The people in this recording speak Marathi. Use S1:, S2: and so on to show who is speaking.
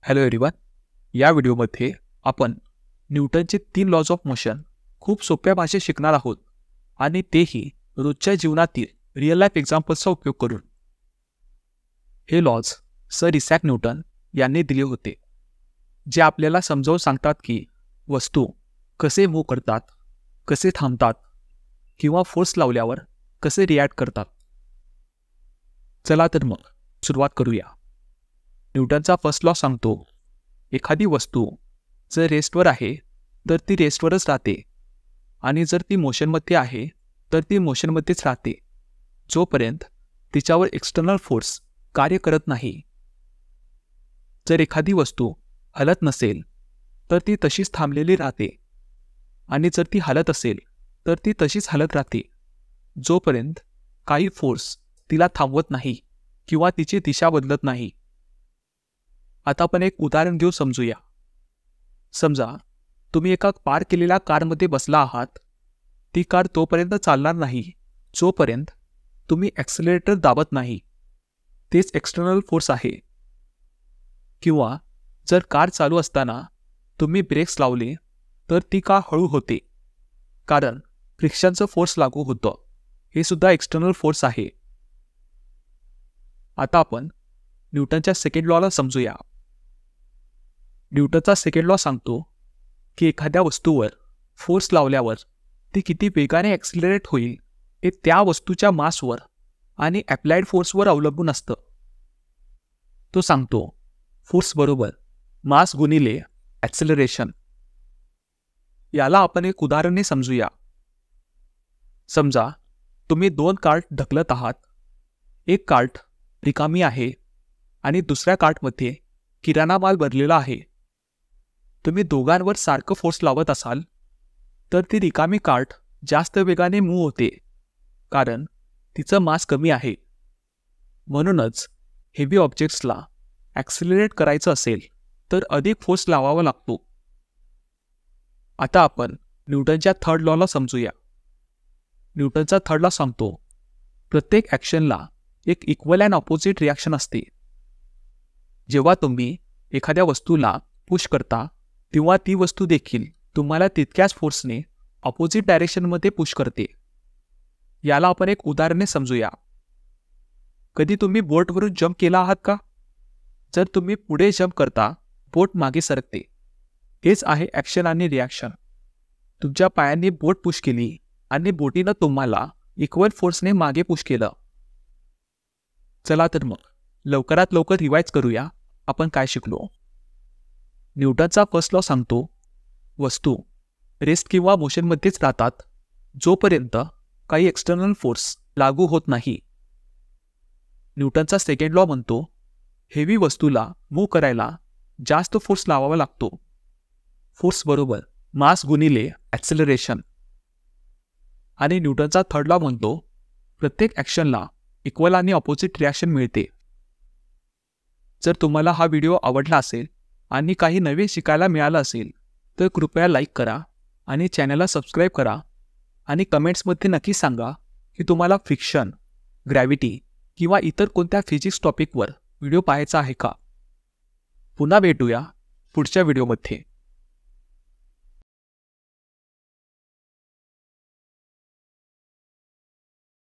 S1: हॅलो एव्हरीवन, या व्हिडिओमध्ये आपण न्यूटनचे 3 लॉज ऑफ मोशन खूप सोप्या भाषेत शिकणार आहोत आणि तेही रोजच्या जीवनातील रिअल लाईफ एक्झाम्पल्सचा उपयोग करून. हे लॉज सर इसॅक न्यूटन यांनी दिले होते, जे आपल्याला समजावून सांगतात की वस्तू कसे मूव्ह करतात, कसे थांबतात किंवा फोर्स लावल्यावर कसे रिॲक्ट करतात. चला तर मग सुरुवात करूया. न्यूटनचा फर्स्ट लॉ सांगतो, एखादी वस्तू जर रेस्टवर आहे तर ती रेस्टवरच राहते आणि जर ती मोशनमध्ये आहे तर ती मोशनमध्येच राहते, जोपर्यंत तिच्यावर एक्सटर्नल फोर्स कार्य करत नाही. जर एखादी वस्तू हलत नसेल तर ती तशीच थांबलेली राहते आणि जर ती हलत असेल तर ती तशीच हलत राहते, जोपर्यंत काही फोर्स तिला थांबवत नाही किंवा तिची दिशा बदलत नाही. आता आपण एक उदाहरण घेऊ समजूया. समजा तुम्ही एका पार्क केलेल्या कारमध्ये बसला आहात. ती कार तोपर्यंत चालणार नाही जोपर्यंत तुम्ही ॲक्सिलरेटर दाबत नाही. तेच एक्सटर्नल फोर्स आहे. किंवा जर कार चालू असताना तुम्ही ब्रेक्स लावले तर ती कार हळू होते, कारण फ्रिक्शनचं फोर्स लागू होतं. हे सुद्धा एक्सटर्नल फोर्स आहे. आता आपण न्यूटनच्या सेकंड लॉला समजूया. न्यूटनचा सेकंड लॉ सांगतो की एखाद्या वस्तूवर फोर्स लावल्यावर ती किती वेगाने ॲक्सिलरेट होईल हे त्या वस्तूच्या मासवर आणि ॲप्लाइड फोर्सवर अवलंबून असतं. तो सांगतो फोर्स बरोबर मास गुणिले ॲक्सिलरेशन. याला आपण एक उदाहरणे समजूया. समजा तुम्ही 2 कार्ट ढकलत आहात. एक कार्ट रिकामी आहे आणि दुसऱ्या कार्टमध्ये किराणा माल भरलेला आहे. तुम्ही दोघांवर सारखं फोर्स लावत असाल तर ती रिकामी कार्ट जास्त वेगाने मूव्ह होते, कारण तिचं मास कमी आहे. म्हणूनच हेवी ऑब्जेक्ट्सला ॲक्सिलरेट करायचं असेल तर अधिक फोर्स लावावा लागतो. आता आपण न्यूटनच्या थर्ड लॉला समजूया. न्यूटनचा थर्ड लॉ सांगतो, प्रत्येक ॲक्शनला एक इक्वल अँड ऑपोजिट रिॲक्शन असते. जेव्हा तुम्ही एखाद्या वस्तूला पुश करता तेव्हा ती वस्तू देखील तुम्हाला तितक्याच फोर्सने ऑपोजिट डायरेक्शनमध्ये पुश करते. याला आपण एक उदाहरणे समजूया. कधी तुम्ही बोटवरून जंप केला आहात का? जर तुम्ही पुढे जंप करता, बोट मागे सरकते. हेच आहे ॲक्शन आणि रिॲक्शन. तुमच्या पायांनी बोट पुश केली आणि बोटीनं तुम्हाला इक्वल फोर्सने मागे पुश केलं. चला तर मग लवकरात लवकर रिवाइज करूया आपण काय शिकलो. न्यूटनचा फर्स्ट लॉ सांगतो, वस्तू रेस्ट किंवा मोशनमध्येच राहतात जोपर्यंत काही एक्सटर्नल फोर्स लागू होत नाही. न्यूटनचा सेकंड लॉ म्हणतो, हेवी वस्तूला मूव्ह करायला जास्त फोर्स लावावा लागतो. फोर्स बरोबर मास गुणिले ॲक्सिलरेशन. आणि न्यूटनचा थर्ड लॉ म्हणतो, प्रत्येक ॲक्शनला इक्वल आणि ऑपोजिट रिॲक्शन मिळते. जर तुम्हाला हा व्हिडिओ आवडला असेल आणि काही नवे शिकायला मिळालं असेल तर कृपया लाईक करा आणि चॅनलला सबस्क्राईब करा आणि कमेंट्समध्ये नक्की सांगा की तुम्हाला फ्रिक्शन, ग्रॅव्हिटी किंवा इतर कोणत्या फिजिक्स टॉपिकवर व्हिडिओ पाहायचा आहे का. पुन्हा भेटूया पुढच्या व्हिडिओमध्ये.